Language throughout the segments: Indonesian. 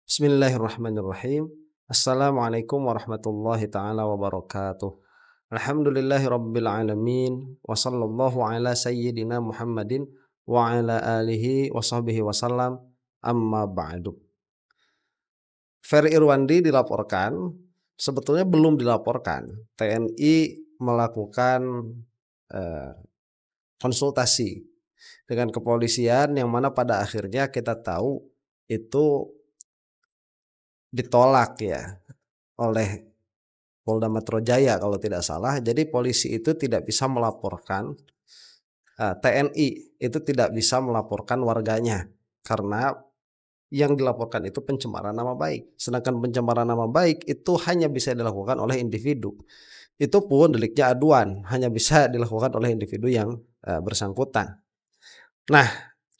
Bismillahirrahmanirrahim. Assalamualaikum warahmatullahi taala wabarakatuh. Alhamdulillahi rabbil alamin wa sallallahu ala sayyidina Muhammadin wa ala alihi wa sahbihi wasallam, amma ba'du. Ferry Irwandi dilaporkan, sebetulnya belum dilaporkan. TNI melakukan konsultasi dengan kepolisian yang mana pada akhirnya kita tahu itu ditolak ya oleh Polda Metro Jaya kalau tidak salah. Jadi polisi itu tidak bisa melaporkan, TNI itu tidak bisa melaporkan warganya karena yang dilaporkan itu pencemaran nama baik. Sedangkan pencemaran nama baik itu hanya bisa dilakukan oleh individu. Itu pun deliknya aduan, hanya bisa dilakukan oleh individu yang bersangkutan. Nah,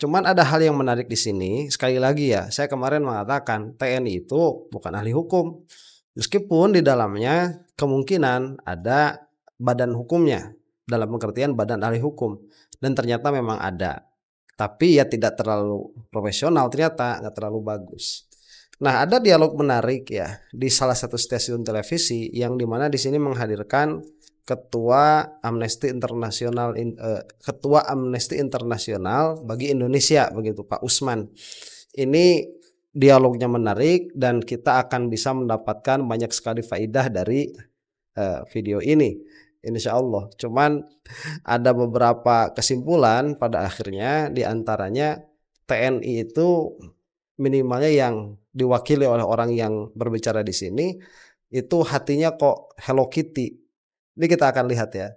cuman ada hal yang menarik di sini. Sekali lagi ya, saya kemarin mengatakan TNI itu bukan ahli hukum. Meskipun di dalamnya kemungkinan ada badan hukumnya, dalam pengertian badan ahli hukum. Dan ternyata memang ada. Tapi ya tidak terlalu profesional, ternyata nggak terlalu bagus. Nah, ada dialog menarik ya di salah satu stasiun televisi yang dimana di sini menghadirkan Ketua Amnesty Internasional bagi Indonesia, begitu Pak Usman. Ini dialognya menarik dan kita akan bisa mendapatkan banyak sekali faidah dari video ini, insya Allah. Cuman ada beberapa kesimpulan pada akhirnya, diantaranya TNI itu minimalnya yang diwakili oleh orang yang berbicara di sini itu hatinya kok Hello Kitty. Ini kita akan lihat ya.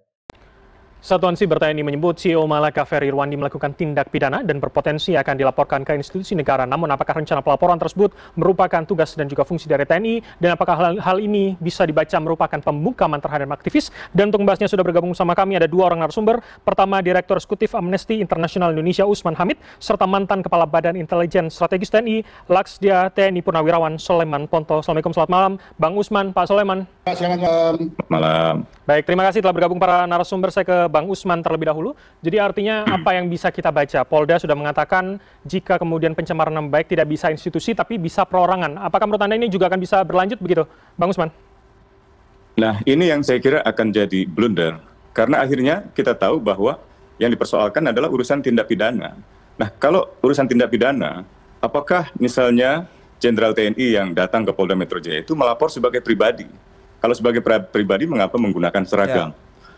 Satuan Siber TNI menyebut CEO Malaka Ferry Irwandi melakukan tindak pidana dan berpotensi akan dilaporkan ke institusi negara. Namun apakah rencana pelaporan tersebut merupakan tugas dan juga fungsi dari TNI, dan apakah hal ini bisa dibaca merupakan pembungkaman terhadap aktivis? Dan untuk membahasnya sudah bergabung sama kami ada dua orang narasumber. Pertama, Direktur Eksekutif Amnesty International Indonesia Usman Hamid, serta mantan Kepala Badan Intelijen Strategis TNI Laksdia TNI Purnawirawan Soleman Ponto. Assalamualaikum, selamat malam Bang Usman, Pak Soleman. Selamat malam. Baik, terima kasih telah bergabung para narasumber. Saya ke Bang Usman terlebih dahulu. Jadi artinya apa yang bisa kita baca? Polda sudah mengatakan jika kemudian pencemaran nama baik tidak bisa institusi tapi bisa perorangan. Apakah menurut Anda ini juga akan bisa berlanjut begitu, Bang Usman? Nah, ini yang saya kira akan jadi blunder. Karena akhirnya kita tahu bahwa yang dipersoalkan adalah urusan tindak pidana. Nah, kalau urusan tindak pidana, apakah misalnya Jenderal TNI yang datang ke Polda Metro Jaya itu melapor sebagai pribadi? Kalau sebagai pribadi, mengapa menggunakan seragam?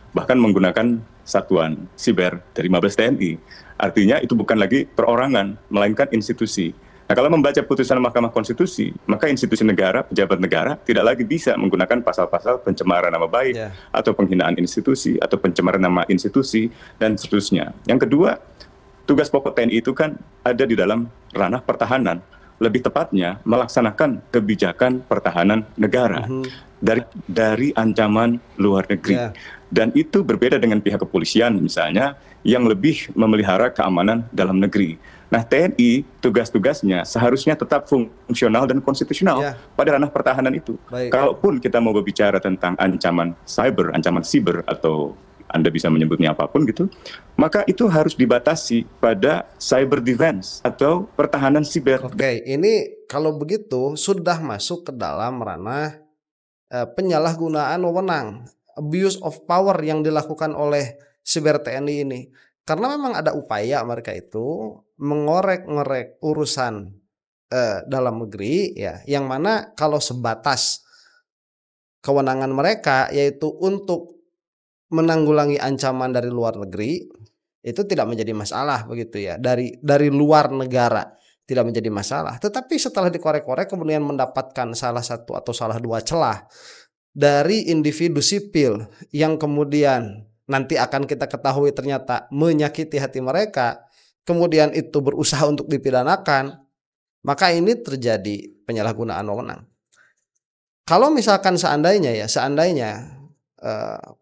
Bahkan menggunakan satuan siber dari Mabes TNI. Artinya itu bukan lagi perorangan, melainkan institusi. Nah, kalau membaca putusan Mahkamah Konstitusi, maka institusi negara, pejabat negara tidak lagi bisa menggunakan pasal-pasal pencemaran nama baik, atau penghinaan institusi, atau pencemaran nama institusi, dan seterusnya. Yang kedua, tugas pokok TNI itu kan ada di dalam ranah pertahanan. Lebih tepatnya melaksanakan kebijakan pertahanan negara dari ancaman luar negeri. Dan itu berbeda dengan pihak kepolisian misalnya yang lebih memelihara keamanan dalam negeri. Nah, TNI tugas-tugasnya seharusnya tetap fungsional dan konstitusional pada ranah pertahanan itu. Kalaupun kita mau berbicara tentang ancaman cyber, ancaman siber, atau Anda bisa menyebutnya apapun gitu, maka itu harus dibatasi pada cyber defense atau pertahanan siber. Oke, ini kalau begitu sudah masuk ke dalam ranah penyalahgunaan wewenang, abuse of power yang dilakukan oleh siber TNI ini. Karena memang ada upaya mereka itu mengorek-ngorek urusan dalam negeri ya, yang mana kalau sebatas kewenangan mereka yaitu untuk menanggulangi ancaman dari luar negeri itu tidak menjadi masalah begitu ya, dari luar negara tidak menjadi masalah. Tetapi setelah dikorek-korek kemudian mendapatkan salah satu atau salah dua celah dari individu sipil yang kemudian nanti akan kita ketahui ternyata menyakiti hati mereka, kemudian itu berusaha untuk dipidanakan, maka ini terjadi penyalahgunaan wewenang. Kalau misalkan seandainya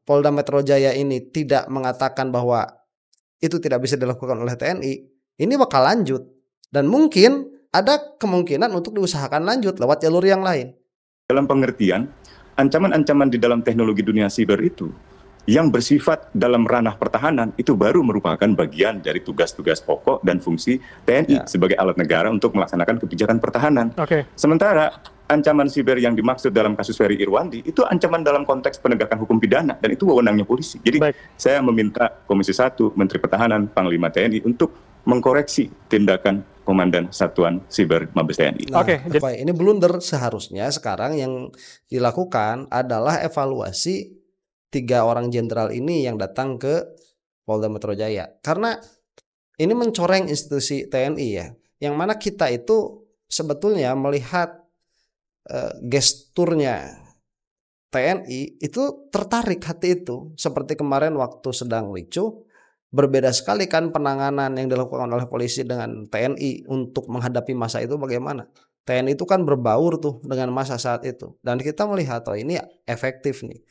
Polda Metro Jaya ini tidak mengatakan bahwa itu tidak bisa dilakukan oleh TNI, ini bakal lanjut dan mungkin ada kemungkinan untuk diusahakan lanjut lewat jalur yang lain. Dalam pengertian, ancaman-ancaman di dalam teknologi dunia siber itu yang bersifat dalam ranah pertahanan itu baru merupakan bagian dari tugas-tugas pokok dan fungsi TNI sebagai alat negara untuk melaksanakan kebijakan pertahanan. Sementara ancaman siber yang dimaksud dalam kasus Ferry Irwandi itu ancaman dalam konteks penegakan hukum pidana dan itu wewenangnya polisi. Jadi saya meminta Komisi 1, Menteri Pertahanan, Panglima TNI untuk mengkoreksi tindakan Komandan Satuan Siber Mabes TNI. Nah, ini blunder. Seharusnya sekarang yang dilakukan adalah evaluasi 3 orang jenderal ini yang datang ke Polda Metro Jaya. Karena ini mencoreng institusi TNI ya. Yang mana kita itu sebetulnya melihat gesturnya TNI itu tertarik hati itu. Seperti kemarin waktu sedang ricuh, berbeda sekali kan penanganan yang dilakukan oleh polisi dengan TNI untuk menghadapi masa itu bagaimana. TNI itu kan berbaur tuh dengan masa saat itu. Dan kita melihat ini efektif nih.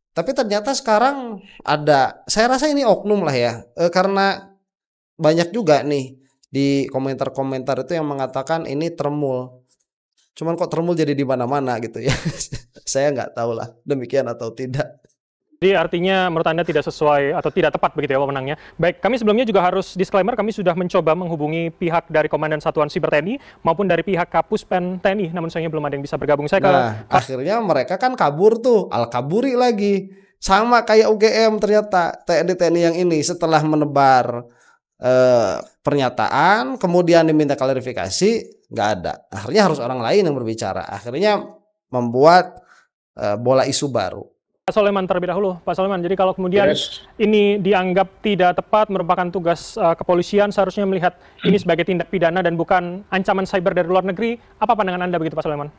Tapi ternyata sekarang ada, saya rasa ini oknum lah ya, karena banyak juga nih di komentar-komentar itu yang mengatakan ini termul. Cuman kok termul jadi di mana-mana gitu ya. Saya nggak tahu lah demikian atau tidak. Jadi artinya menurut Anda tidak sesuai atau tidak tepat begitu ya wewenangnya. Baik, kami sebelumnya juga harus disclaimer, kami sudah mencoba menghubungi pihak dari Komandan Satuan Siber TNI maupun dari pihak Kapuspen TNI, namun sayangnya belum ada yang bisa bergabung. Akhirnya mereka kan kabur tuh, al-kaburi lagi. Sama kayak UGM ternyata TNI yang ini setelah menebar pernyataan, kemudian diminta klarifikasi, nggak ada. Akhirnya harus orang lain yang berbicara. Akhirnya membuat bola isu baru. Pak Soleman terlebih dahulu, Pak Soleman. Jadi kalau kemudian ini dianggap tidak tepat, merupakan tugas kepolisian, seharusnya melihat ini sebagai tindak pidana dan bukan ancaman cyber dari luar negeri. Apa pandangan Anda begitu, Pak Soleman?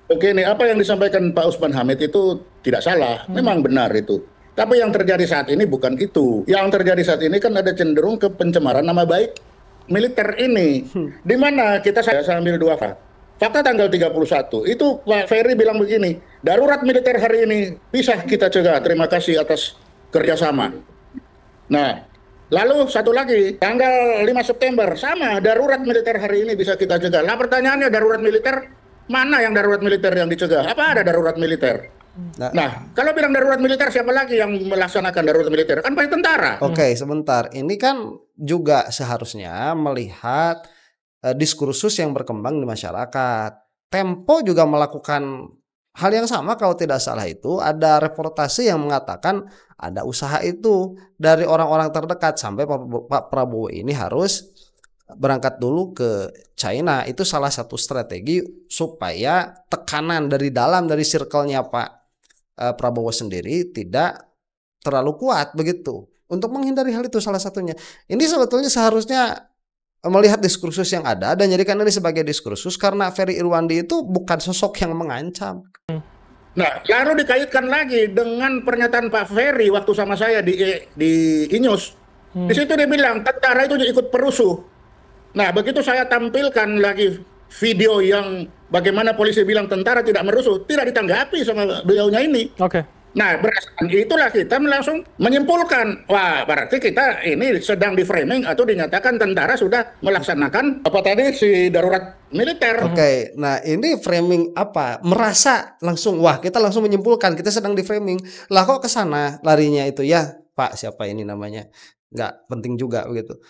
Oke, nih apa yang disampaikan Pak Usman Hamid itu tidak salah, memang benar itu. Tapi yang terjadi saat ini bukan itu. Yang terjadi saat ini kan ada cenderung ke pencemaran nama baik militer ini. Di mana saya ambil 2 fakta. Fakta tanggal 31, itu Pak Ferry bilang begini, darurat militer hari ini bisa kita cegah, terima kasih atas kerjasama. Nah, lalu satu lagi, tanggal 5 September, sama, darurat militer hari ini bisa kita cegah. Nah pertanyaannya, darurat militer, mana yang darurat militer yang dicegah? Apa ada darurat militer? Nah, kalau bilang darurat militer, siapa lagi yang melaksanakan darurat militer? Kan pasti tentara. Oke, sebentar, ini kan juga seharusnya melihat diskursus yang berkembang di masyarakat. Tempo juga melakukan hal yang sama kalau tidak salah itu. Ada reportase yang mengatakan ada usaha itu dari orang-orang terdekat sampai Pak Prabowo ini harus berangkat dulu ke China. Itu salah satu strategi supaya tekanan dari dalam, dari circle-nya Pak Prabowo sendiri tidak terlalu kuat begitu. Untuk menghindari hal itu salah satunya. Ini sebetulnya seharusnya melihat diskursus yang ada dan jadikan ini sebagai diskursus karena Ferry Irwandi itu bukan sosok yang mengancam. Nah, lalu dikaitkan lagi dengan pernyataan Pak Ferry waktu sama saya di Inews. Di situ dia bilang tentara itu ikut perusuh. Nah, begitu saya tampilkan lagi video yang bagaimana polisi bilang tentara tidak merusuh, tidak ditanggapi sama beliaunya ini. Nah, berdasarkan itulah kita langsung menyimpulkan, wah berarti kita ini sedang di framing atau dinyatakan tentara sudah melaksanakan apa tadi si darurat militer. Oke, nah ini framing apa? Merasa langsung, wah kita langsung menyimpulkan kita sedang di framing. Lah kok ke sana larinya itu ya, Pak siapa ini namanya? Nggak penting juga begitu.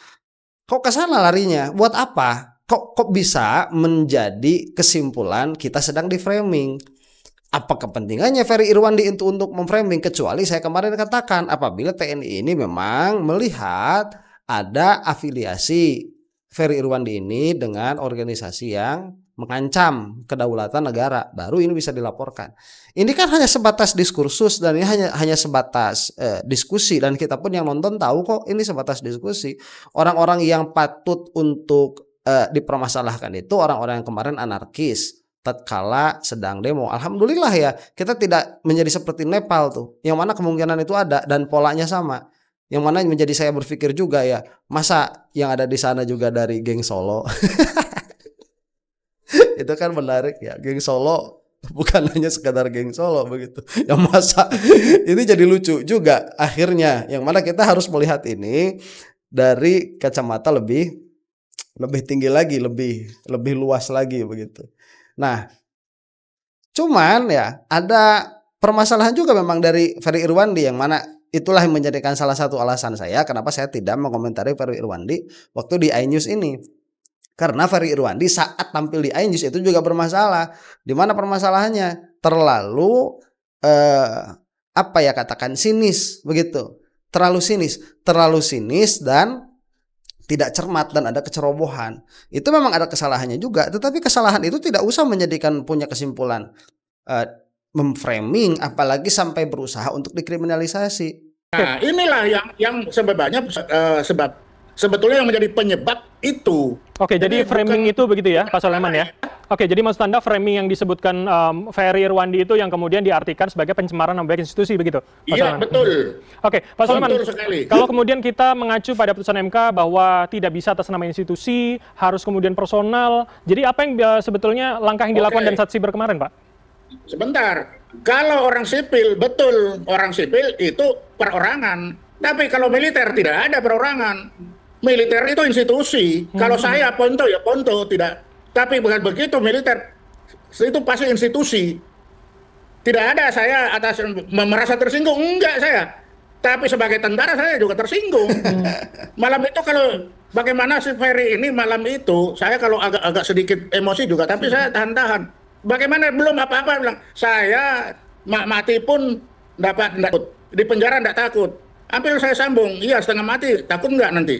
Kok ke sana larinya? Buat apa? Kok bisa menjadi kesimpulan kita sedang di framing? Apa kepentingannya Ferry Irwandi itu untuk memframing? Kecuali saya kemarin katakan apabila TNI ini memang melihat ada afiliasi Ferry Irwandi ini dengan organisasi yang mengancam kedaulatan negara, baru ini bisa dilaporkan. Ini kan hanya sebatas diskursus dan ini hanya sebatas diskusi, dan kita pun yang nonton tahu kok ini sebatas diskusi. Orang-orang yang patut untuk dipermasalahkan itu orang-orang yang kemarin anarkis tatkala sedang demo. Alhamdulillah ya, kita tidak menjadi seperti Nepal tuh, yang mana kemungkinan itu ada dan polanya sama. Yang mana menjadi saya berpikir juga ya, masa yang ada di sana juga dari geng Solo. Itu kan menarik ya, geng Solo bukan hanya sekadar geng Solo begitu. Yang masa ini jadi lucu juga akhirnya, yang mana kita harus melihat ini dari kacamata lebih tinggi lagi, lebih luas lagi begitu. Nah, cuman ya ada permasalahan juga memang dari Ferry Irwandi, yang mana itulah yang menjadikan salah satu alasan saya kenapa saya tidak mengomentari Ferry Irwandi waktu di iNews ini. Karena Ferry Irwandi saat tampil di iNews itu juga bermasalah. Di mana permasalahannya? Terlalu apa ya katakan, sinis begitu. Terlalu sinis dan tidak cermat, dan ada kecerobohan. Itu memang ada kesalahannya juga, tetapi kesalahan itu tidak usah menjadikan punya kesimpulan memframing, apalagi sampai berusaha untuk dikriminalisasi. Nah, inilah yang sebabnya sebetulnya yang menjadi penyebab itu. Oke, jadi framing itu begitu ya, Pak Soleman ya. Oke, jadi maksud Anda framing yang disebutkan Ferry Irwandi itu yang kemudian diartikan sebagai pencemaran nama baik institusi begitu, Pak Iya, Soleman? betul. Oke, Pak Soleman, Betul sekali. kalau kemudian kita mengacu pada putusan MK bahwa tidak bisa atas nama institusi, harus kemudian personal, jadi apa yang sebetulnya langkah yang dilakukan dan saat siber kemarin, Pak? Sebentar, kalau orang sipil, betul, orang sipil itu perorangan. Tapi kalau militer tidak ada perorangan. Militer itu institusi. Kalau saya Ponto ya Ponto, tidak. Tapi bukan begitu, militer itu pasti institusi. Tidak ada saya atas merasa tersinggung, enggak saya. Tapi sebagai tentara saya juga tersinggung. Malam itu kalau bagaimana si Ferry ini malam itu, saya kalau agak sedikit emosi juga, tapi saya tahan-tahan. Bagaimana belum apa-apa bilang, saya mati pun dapat takut. Di penjara enggak takut. Hampir saya sambung, iya setengah mati, takut enggak nanti?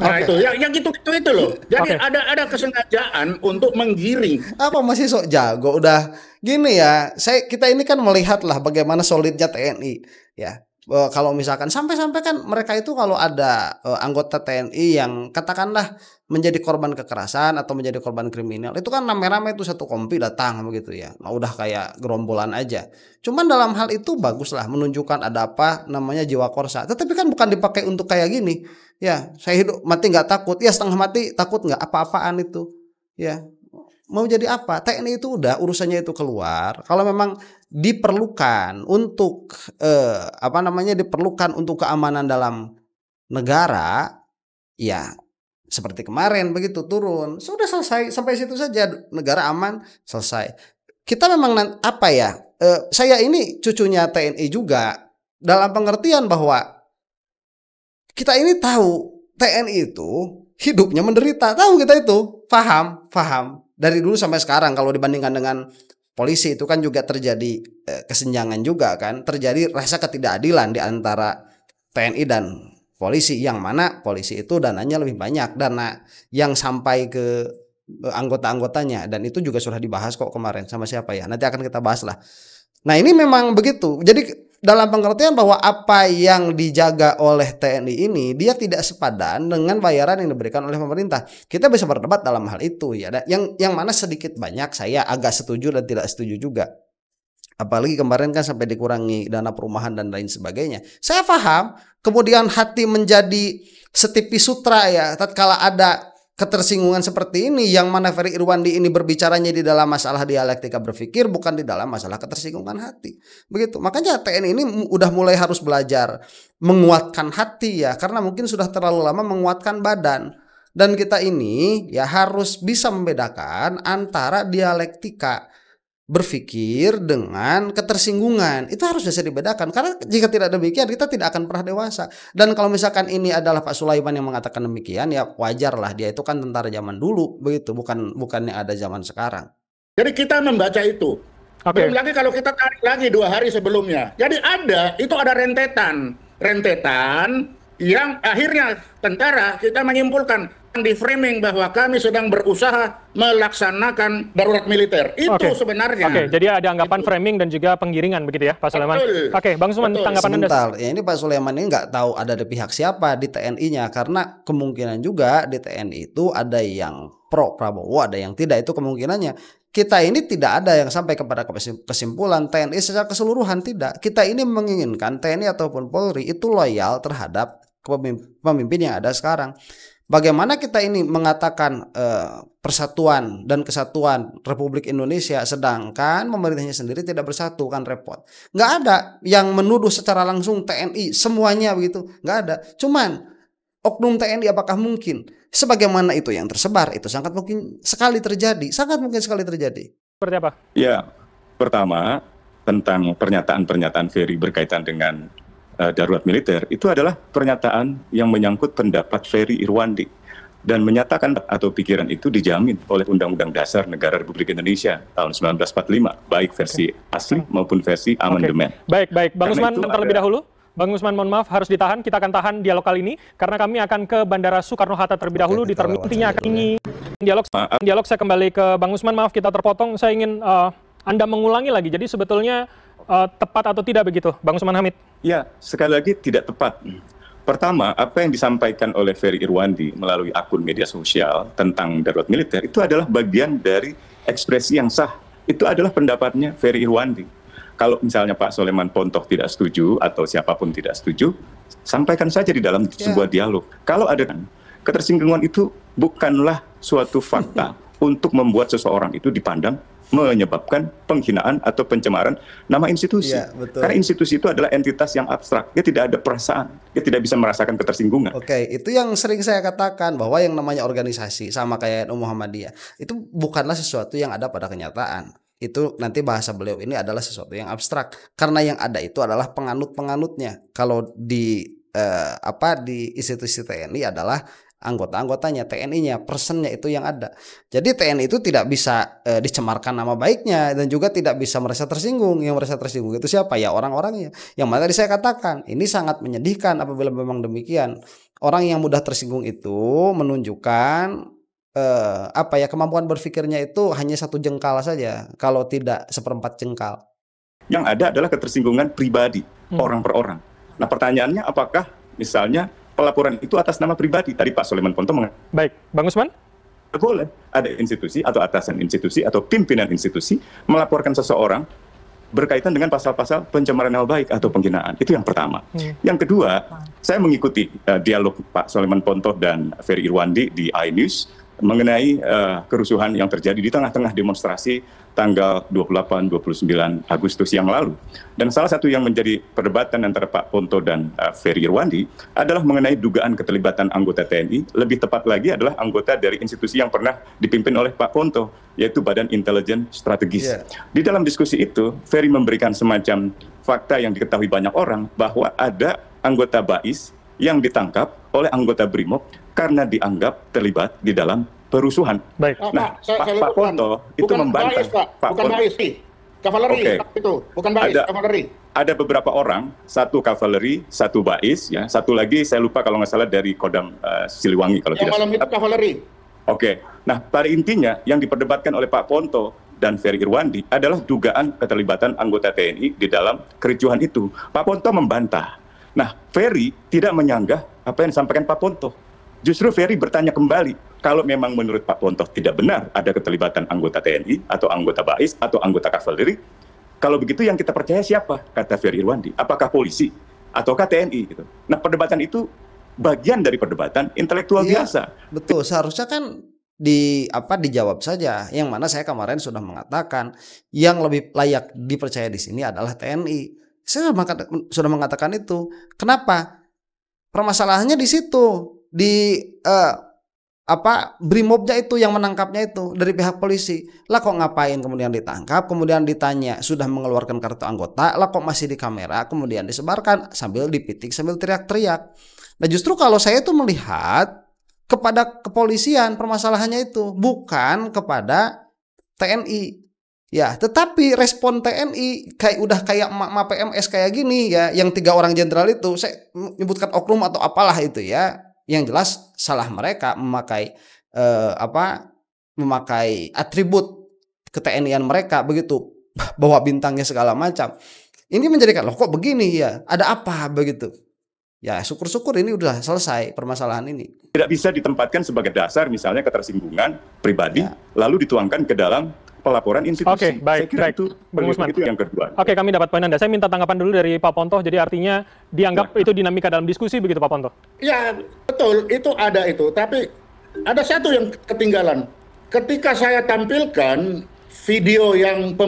Nah itu, yang gitu-gitu itu loh. Jadi ada kesengajaan untuk menggiring. Apa masih sok jago? Udah gini ya, kita ini kan melihatlah bagaimana solidnya TNI ya. Kalau misalkan sampai-sampai kan mereka itu kalau ada anggota TNI yang katakanlah menjadi korban kekerasan atau menjadi korban kriminal, itu kan rame-rame itu satu kompi datang begitu ya. Nah, udah kayak gerombolan aja. Cuman dalam hal itu baguslah menunjukkan ada apa namanya jiwa korsa. Tetapi kan bukan dipakai untuk kayak gini. Ya, saya hidup mati nggak takut. Ya, setengah mati takut nggak, apa-apaan itu. Ya. Mau jadi apa? TNI itu udah urusannya itu keluar. Kalau memang diperlukan untuk diperlukan untuk keamanan dalam negara, ya seperti kemarin begitu turun, sudah selesai sampai situ saja, negara aman, selesai. Kita memang saya ini cucunya TNI juga, dalam pengertian bahwa kita ini tahu TNI itu hidupnya menderita, tahu kita itu, paham. Dari dulu sampai sekarang kalau dibandingkan dengan polisi itu kan juga terjadi kesenjangan juga kan, terjadi rasa ketidakadilan di antara TNI dan polisi, yang mana polisi itu dananya lebih banyak, dana yang sampai ke anggota-anggotanya, dan itu juga sudah dibahas kok kemarin sama siapa ya, nanti akan kita bahas lah. Nah ini memang begitu, jadi dalam pengertian bahwa apa yang dijaga oleh TNI ini dia tidak sepadan dengan bayaran yang diberikan oleh pemerintah. Kita bisa berdebat dalam hal itu ya. Yang mana sedikit banyak saya agak setuju dan tidak setuju juga. Apalagi kemarin kan sampai dikurangi dana perumahan dan lain sebagainya. Saya paham. Kemudian hati menjadi setipis sutra ya. Tatkala ada ketersinggungan seperti ini, yang mana Ferry Irwandi ini berbicaranya di dalam masalah dialektika berpikir, bukan di dalam masalah ketersinggungan hati. Begitu. Makanya TNI ini udah mulai harus belajar menguatkan hati ya, karena mungkin sudah terlalu lama menguatkan badan. Dan kita ini ya harus bisa membedakan antara dialektika berpikir dengan ketersinggungan. Itu harus bisa dibedakan, karena jika tidak demikian kita tidak akan pernah dewasa. Dan kalau misalkan ini adalah Pak Sulaiman yang mengatakan demikian, ya wajar lah, dia itu kan tentara zaman dulu begitu, bukan yang ada zaman sekarang. Jadi kita membaca itu. Belum lagi kalau kita tarik lagi 2 hari sebelumnya. Jadi itu ada rentetan yang akhirnya tentara kita menyimpulkan di framing bahwa kami sedang berusaha melaksanakan darurat militer. Itu sebenarnya. Oke, jadi ada anggapan framing dan juga penggiringan begitu ya, Pak Sulaiman. Oke, Bang Suman, tanggapan Anda. Sebentar, ya ini Pak Sulaiman ini nggak tahu ada di pihak siapa di TNI-nya, karena kemungkinan juga di TNI itu ada yang pro Prabowo, ada yang tidak, itu kemungkinannya. Kita ini tidak ada yang sampai kepada kesimpulan TNI secara keseluruhan, tidak. Kita ini menginginkan TNI ataupun Polri itu loyal terhadap pemimpin yang ada sekarang. Bagaimana kita ini mengatakan persatuan dan kesatuan Republik Indonesia, sedangkan pemerintahnya sendiri tidak bersatu, kan repot. Nggak ada yang menuduh secara langsung TNI semuanya begitu, nggak ada. Cuman oknum TNI apakah mungkin? Sebagaimana itu yang tersebar, itu sangat mungkin sekali terjadi, Seperti apa? Ya, pertama tentang pernyataan-pernyataan Ferry berkaitan dengan darurat militer itu adalah pernyataan yang menyangkut pendapat Ferry Irwandi dan menyatakan atau pikiran itu dijamin oleh Undang-Undang Dasar Negara Republik Indonesia tahun 1945, baik versi asli maupun versi amandemen. Baik, Bang Karena Usman terlebih dahulu. Bang Usman, mohon maaf harus ditahan. Kita akan tahan dialog kali ini karena kami akan ke Bandara Soekarno-Hatta terlebih dahulu. Di terminal intinya akan ini dialog. Saya kembali ke Bang Usman. Maaf kita terpotong. Saya ingin Anda mengulangi lagi. Jadi sebetulnya tepat atau tidak begitu, Bang Usman Hamid? Ya, sekali lagi tidak tepat. Pertama, apa yang disampaikan oleh Ferry Irwandi melalui akun media sosial tentang darurat militer itu adalah bagian dari ekspresi yang sah. Itu adalah pendapatnya Ferry Irwandi. Kalau misalnya Pak Soleman Pontoh tidak setuju atau siapapun tidak setuju, sampaikan saja di dalam sebuah dialog. Kalau ada ketersinggungan itu bukanlah suatu fakta untuk membuat seseorang itu dipandang menyebabkan penghinaan atau pencemaran nama institusi. Ya, betul. Karena institusi itu adalah entitas yang abstrak. Dia tidak ada perasaan. Dia tidak bisa merasakan ketersinggungan. Oke, itu yang sering saya katakan bahwa yang namanya organisasi sama kayak NU Muhammadiyah itu bukanlah sesuatu yang ada pada kenyataan. Itu nanti bahasa beliau ini adalah sesuatu yang abstrak. Karena yang ada itu adalah penganut-penganutnya. Kalau di di institusi TNI adalah anggota-anggotanya, TNI-nya, personnya itu yang ada. Jadi TNI itu tidak bisa dicemarkan nama baiknya dan juga tidak bisa merasa tersinggung. Yang merasa tersinggung itu siapa? Ya orang-orangnya. Yang mana tadi saya katakan, ini sangat menyedihkan apabila memang demikian. Orang yang mudah tersinggung itu menunjukkan kemampuan berpikirnya itu hanya 1 jengkal saja, kalau tidak 1/4 jengkal. Yang ada adalah ketersinggungan pribadi, orang per orang. Nah pertanyaannya apakah misalnya pelaporan itu atas nama pribadi? Tadi Pak Soleman Pontoh mengatakan. Baik, Bang Usman? Boleh ada institusi atau atasan institusi atau pimpinan institusi melaporkan seseorang berkaitan dengan pasal-pasal pencemaran nama baik atau penghinaan. Itu yang pertama. Yang kedua, saya mengikuti dialog Pak Soleman Pontoh dan Ferry Irwandi di iNews mengenai kerusuhan yang terjadi di tengah-tengah demonstrasi tanggal 28-29 Agustus yang lalu. Dan salah satu yang menjadi perdebatan antara Pak Pontoh dan Ferry Irwandi adalah mengenai dugaan keterlibatan anggota TNI, lebih tepat lagi adalah anggota dari institusi yang pernah dipimpin oleh Pak Pontoh, yaitu Badan Intelijen Strategis. Di dalam diskusi itu, Ferry memberikan semacam fakta yang diketahui banyak orang bahwa ada anggota BAIS yang ditangkap oleh anggota BRIMOB karena dianggap terlibat di dalam perusuhan. Baik. Nah, Pak Pontoh itu membantah. Bukan BAIS, kavaleri itu, bukan BAIS, kavaleri. Ada beberapa orang, satu kavaleri, satu BAIS, ya, satu lagi saya lupa kalau nggak salah dari Kodam Siliwangi kalau tidak salah. Yang malam itu kavaleri. Oke. Nah, pada intinya yang diperdebatkan oleh Pak Pontoh dan Ferry Irwandi adalah dugaan keterlibatan anggota TNI di dalam kericuhan itu. Pak Pontoh membantah. Nah, Ferry tidak menyanggah apa yang disampaikan Pak Pontoh. Justru Ferry bertanya kembali, kalau memang menurut Pak Pontoh tidak benar ada keterlibatan anggota TNI atau anggota BAIS atau anggota kavaleri, kalau begitu yang kita percaya siapa? Kata Ferry Irwandi. Apakah polisi ataukah TNI? Gitu. Nah, perdebatan itu bagian dari perdebatan intelektual biasa. Betul, seharusnya kan dijawab saja. Yang mana saya kemarin sudah mengatakan yang lebih layak dipercaya di sini adalah TNI. Saya sudah mengatakan itu. Kenapa? Permasalahannya di situ, di BRIMOB-nya itu yang menangkapnya itu dari pihak polisi. Lah kok ngapain kemudian ditangkap, kemudian ditanya sudah mengeluarkan kartu anggota, lah kok masih di kamera, kemudian disebarkan sambil dipitik, sambil teriak-teriak. Nah, justru kalau saya itu melihat kepada kepolisian permasalahannya itu, bukan kepada TNI. Ya, tetapi respon TNI kayak emak-emak PMS kayak gini ya, yang 3 orang jenderal itu, saya menyebutkan oknum atau apalah itu ya, yang jelas salah mereka memakai atribut ke-TNI-an mereka begitu, bawa bintangnya segala macam. Ini menjadikan loh kok begini ya, ada apa begitu. Ya, syukur-syukur ini udah selesai permasalahan ini. Tidak bisa ditempatkan sebagai dasar misalnya ketersinggungan pribadi lalu dituangkan ke dalam pelaporan institusi. Oke, baik, itu Bang Usman. Itu yang kedua. Oke, kami dapat poin Anda. Saya minta tanggapan dulu dari Pak Pontoh. Jadi artinya dianggap itu dinamika dalam diskusi begitu Pak Pontoh? Ya, betul. Itu ada itu. Tapi ada satu yang ketinggalan. Ketika saya tampilkan video yang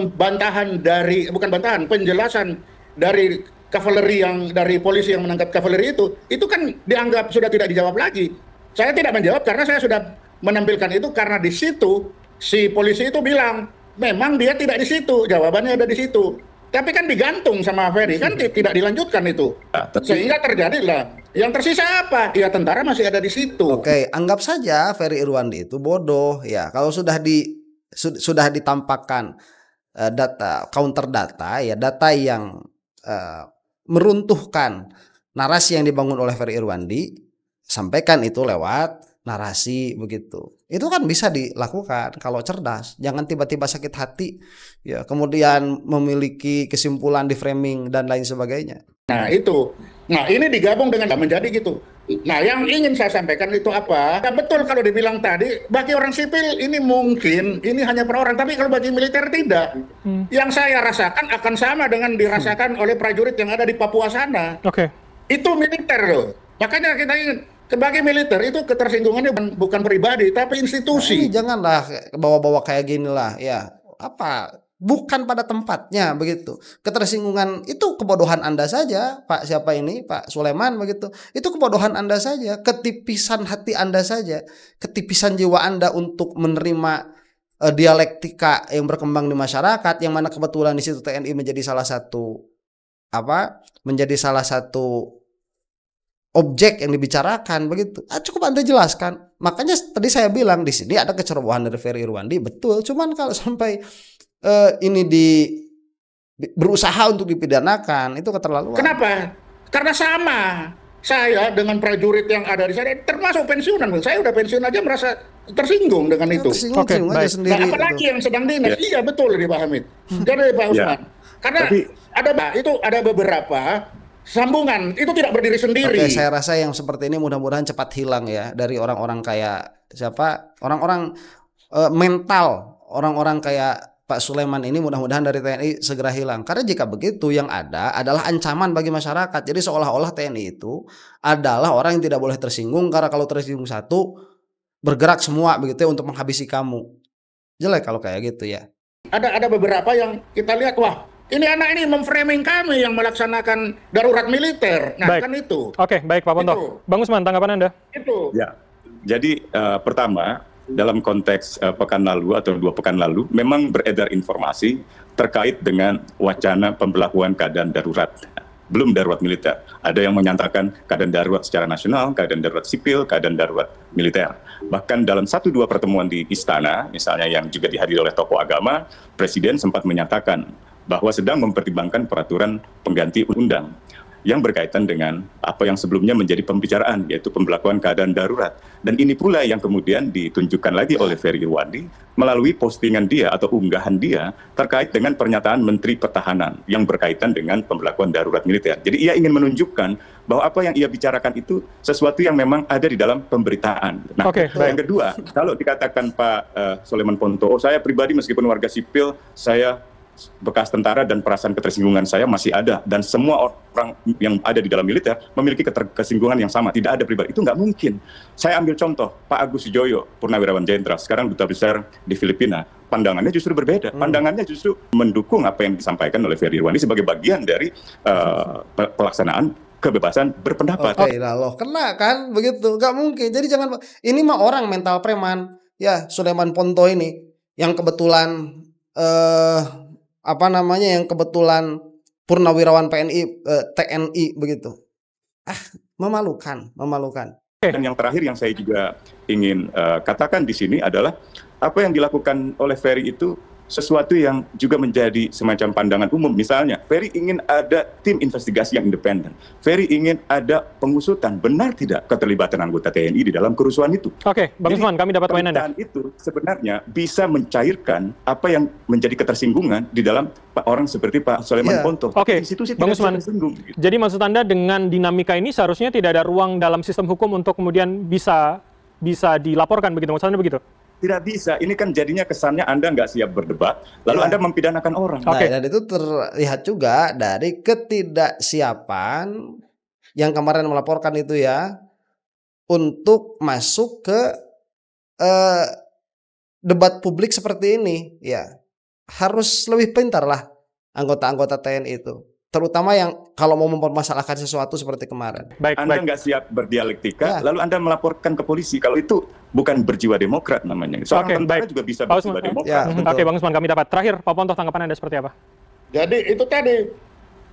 penjelasan dari kavaleri dari polisi yang menangkap kavaleri itu kan dianggap sudah tidak dijawab lagi. Saya tidak menjawab karena saya sudah menampilkan itu karena di situ si polisi itu bilang, memang dia tidak di situ, jawabannya ada di situ. tapi kan digantung sama Ferry, kan tidak dilanjutkan itu. Sehingga terjadilah. Yang tersisa apa? Ya tentara masih ada di situ. Oke, anggap saja Ferry Irwandi itu bodoh ya. Kalau sudah ditampakkan data counter data ya, data yang meruntuhkan narasi yang dibangun oleh Ferry Irwandi, sampaikan itu lewat narasi begitu. Itu kan bisa dilakukan kalau cerdas. Jangan tiba-tiba sakit hati ya, kemudian memiliki kesimpulan di framing dan lain sebagainya. Nah itu. Nah ini digabung dengan menjadi gitu. Nah yang ingin saya sampaikan itu apa? Ya, betul kalau dibilang tadi, bagi orang sipil ini mungkin ini hanya per orang, tapi kalau bagi militer tidak. Yang saya rasakan akan sama dengan dirasakan oleh prajurit yang ada di Papua sana. Itu militer loh. Makanya kita ingin sebagai militer itu ketersinggungannya bukan pribadi tapi institusi. Nah, janganlah bawa-bawa kayak gini lah ya. Apa? Bukan pada tempatnya begitu. Ketersinggungan itu kebodohan Anda saja, Pak siapa ini, Pak Sulaiman begitu. Itu kebodohan Anda saja, ketipisan hati Anda saja, ketipisan jiwa Anda untuk menerima dialektika yang berkembang di masyarakat, yang mana kebetulan di situ TNI menjadi salah satu objek yang dibicarakan begitu. Cukup Anda jelaskan. Makanya tadi saya bilang di sini ada kecerobohan dari Ferry Irwandi, betul. Cuman kalau sampai ini berusaha untuk dipidanakan, itu keterlaluan. Kenapa? Karena sama saya dengan prajurit yang ada di sana, termasuk pensiunan. Saya udah pensiun aja merasa tersinggung dengan itu. Tersinggung aja sendiri. Nah, apalagi yang sedang dinas. Iya betul Pak Hamid. Jadi Pak Usman. Karena ada beberapa sambungan itu tidak berdiri sendiri. Oke, saya rasa yang seperti ini mudah-mudahan cepat hilang ya dari orang-orang kayak siapa, orang-orang mental, orang-orang kayak Pak Sulaiman ini, mudah-mudahan dari TNI segera hilang. Karena jika begitu yang ada adalah ancaman bagi masyarakat. Jadi seolah-olah TNI itu adalah orang yang tidak boleh tersinggung, karena kalau tersinggung satu bergerak semua begitu ya untuk menghabisi kamu. Jelek kalau kayak gitu ya. Ada beberapa yang kita lihat, wah ini anak ini memframing kami yang melaksanakan darurat militer. Nah baik. Kan itu. Oke, baik Pak Ponto. Bang Usman, tanggapan Anda? Itu. Ya, jadi pertama dalam konteks pekan lalu atau 2 pekan lalu memang beredar informasi terkait dengan wacana pemberlakuan keadaan darurat. Belum darurat militer. Ada yang menyatakan keadaan darurat secara nasional, keadaan darurat sipil, keadaan darurat militer. Bahkan dalam 1-2 pertemuan di istana, misalnya yang juga dihadiri oleh tokoh agama, Presiden sempat menyatakan bahwa sedang mempertimbangkan peraturan pengganti undang yang berkaitan dengan apa yang sebelumnya menjadi pembicaraan, yaitu pemberlakuan keadaan darurat. Dan ini pula yang kemudian ditunjukkan lagi oleh Ferry Irwandi melalui postingan dia atau unggahan dia terkait dengan pernyataan Menteri Pertahanan yang berkaitan dengan pemberlakuan darurat militer. Jadi ia ingin menunjukkan bahwa apa yang ia bicarakan itu sesuatu yang memang ada di dalam pemberitaan. Nah, yang kedua, kalau dikatakan Pak Sulaiman Ponto, saya pribadi meskipun warga sipil, saya bekas tentara dan perasaan ketersinggungan saya masih ada, dan semua orang yang ada di dalam militer memiliki ketersinggungan yang sama, tidak ada pribadi. Itu nggak mungkin. Saya ambil contoh Pak Agus Sujoyo, Purnawirawan Jenderal, sekarang duta besar di Filipina. Pandangannya justru berbeda. Pandangannya justru mendukung apa yang disampaikan oleh Ferry Irwandi sebagai bagian dari pelaksanaan kebebasan berpendapat. Oke, loh, kena kan begitu, nggak mungkin. Jadi jangan, ini mah orang mental preman ya, Sulaiman Ponto ini yang kebetulan yang kebetulan purnawirawan TNI begitu. Memalukan. Dan yang terakhir yang saya juga ingin katakan di sini adalah apa yang dilakukan oleh Ferry itu sesuatu yang juga menjadi semacam pandangan umum. Misalnya, Ferry ingin ada tim investigasi yang independen. Ferry ingin ada pengusutan. Benar tidak keterlibatan anggota TNI di dalam kerusuhan itu? Oke, Bang Usman, kami dapat poin Anda. Itu sebenarnya bisa mencairkan apa yang menjadi ketersinggungan di dalam orang seperti Pak Sulaiman Ponto. Oke, Bang Usman. Jadi maksud Anda dengan dinamika ini seharusnya tidak ada ruang dalam sistem hukum untuk kemudian bisa dilaporkan begitu? Maksud Anda begitu? Tidak bisa, ini kan jadinya kesannya Anda nggak siap berdebat, lalu Anda mempidanakan orang. Nah, dan itu terlihat juga dari ketidaksiapan yang kemarin melaporkan itu ya, untuk masuk ke debat publik seperti ini. Ya, harus lebih pintar lah anggota-anggota TNI itu. Terutama yang kalau mau mempermasalahkan sesuatu seperti kemarin. Anda nggak siap berdialektika, lalu Anda melaporkan ke polisi. Kalau itu bukan berjiwa demokrat namanya. Seorang tentara juga bisa berjiwa demokrat. Oke, Bang Usman, kami dapat. Terakhir, Pak Ponto, tanggapan Anda seperti apa? Jadi itu tadi,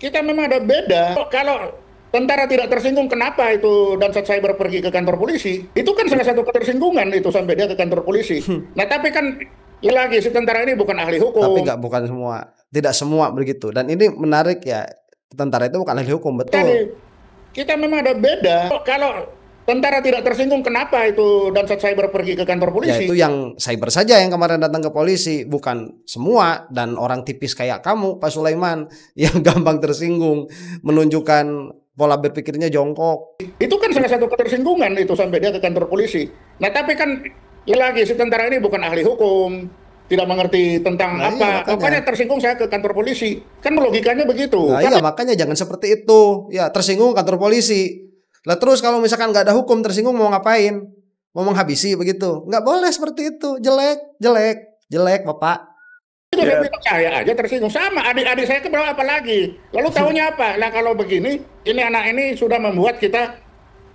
kita memang ada beda. Kalau tentara tidak tersinggung, kenapa itu Dansat Cyber pergi ke kantor polisi? Itu kan salah satu ketersinggungan itu sampai dia ke kantor polisi. Nah tapi kan lagi si tentara ini bukan ahli Tapi hukum. bukan semua, tidak semua begitu. Dan ini menarik ya, tentara itu bukan ahli hukum, Tadi betul. kita memang ada beda. Kalau tentara tidak tersinggung, kenapa itu Dansat Cyber pergi ke kantor Ya polisi? itu yang cyber saja yang kemarin datang ke polisi, bukan semua. Dan orang tipis kayak kamu, Pak Sulaiman, yang gampang tersinggung, menunjukkan pola berpikirnya jongkok. Itu kan salah satu ketersinggungan itu sampai dia ke kantor polisi. Nah tapi kan lagi si tentara ini bukan ahli hukum, tidak mengerti tentang Nah iya apa. Pokoknya makanya. tersinggung saya ke kantor polisi. Kan logikanya begitu. Nah iya makanya jangan seperti itu. Ya tersinggung kantor polisi. Lah terus kalau misalkan nggak ada hukum, tersinggung mau ngapain? Mau menghabisi begitu? Nggak boleh seperti itu. Jelek, jelek, jelek Bapak. Itu saya Ya, bilang, saya aja tersinggung. Sama adik-adik saya keberapa apa lagi. Lalu tahunya apa? Lah kalau begini, ini anak ini sudah membuat kita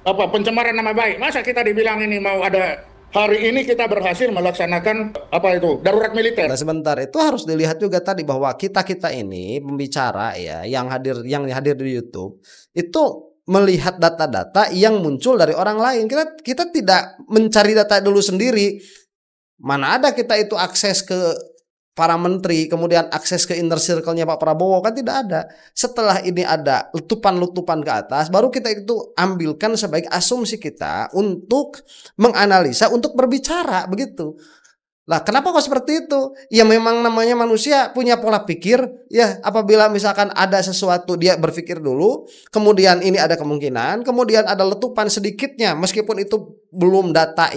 pencemaran nama baik. Masa kita dibilang ini mau ada hari ini kita berhasil melaksanakan apa itu darurat militer. Nah sebentar, itu harus dilihat juga tadi bahwa kita ini pembicara ya yang hadir di YouTube itu melihat data-data yang muncul dari orang lain. Kita tidak mencari data dulu sendiri. Mana ada kita itu akses ke para menteri, kemudian akses ke inner circle-nya Pak Prabowo, kan tidak ada. Setelah ini ada letupan-letupan ke atas, baru kita itu ambilkan sebagai asumsi kita untuk menganalisa, untuk berbicara begitu. Lah kenapa kok seperti itu? Ya memang namanya manusia punya pola pikir. Ya apabila misalkan ada sesuatu dia berpikir dulu, kemudian ini ada kemungkinan, kemudian ada letupan sedikitnya, meskipun itu belum data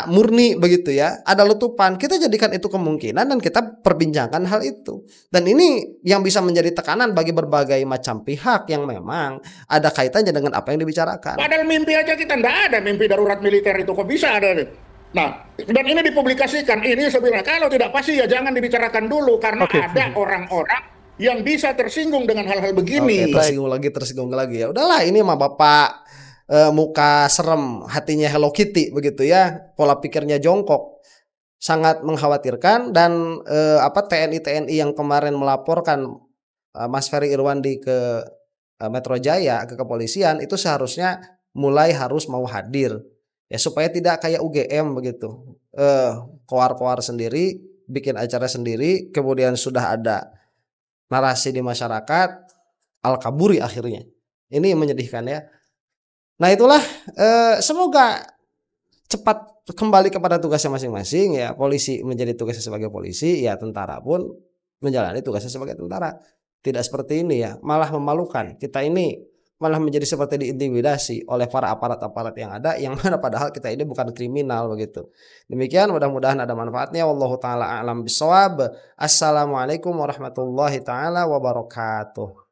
murni begitu ya, ada letupan, kita jadikan itu kemungkinan dan kita perbincangkan hal itu. Dan ini yang bisa menjadi tekanan bagi berbagai macam pihak yang memang ada kaitannya dengan apa yang dibicarakan. Padahal mimpi aja kita nggak ada mimpi darurat militer itu, kok bisa ada? Nah, dan ini dipublikasikan, ini sebenarnya kalau tidak pasti ya jangan dibicarakan dulu karena Oke. ada orang-orang yang bisa tersinggung dengan hal-hal Oke, begini. tersinggung lagi ya. Udahlah ini mah Bapak muka serem, hatinya Hello Kitty begitu ya. Pola pikirnya jongkok. Sangat mengkhawatirkan dan TNI yang kemarin melaporkan Mas Ferry Irwandi ke Metro Jaya ke kepolisian itu seharusnya mulai harus mau hadir. Ya supaya tidak kayak UGM begitu. Koar-koar sendiri, bikin acara sendiri, kemudian sudah ada narasi di masyarakat, al-kaburi akhirnya. Ini yang menyedihkan ya. Nah itulah semoga cepat kembali kepada tugasnya masing-masing ya. Polisi menjadi tugasnya sebagai polisi, ya tentara pun menjalani tugasnya sebagai tentara. Tidak seperti ini ya, malah memalukan. Kita ini malah menjadi seperti diintimidasi oleh para aparat-aparat yang ada, yang mana padahal kita ini bukan kriminal begitu. Demikian, mudah-mudahan ada manfaatnya. Wallahu taala a'lam bishawab. Assalamualaikum warahmatullahi taala wabarakatuh.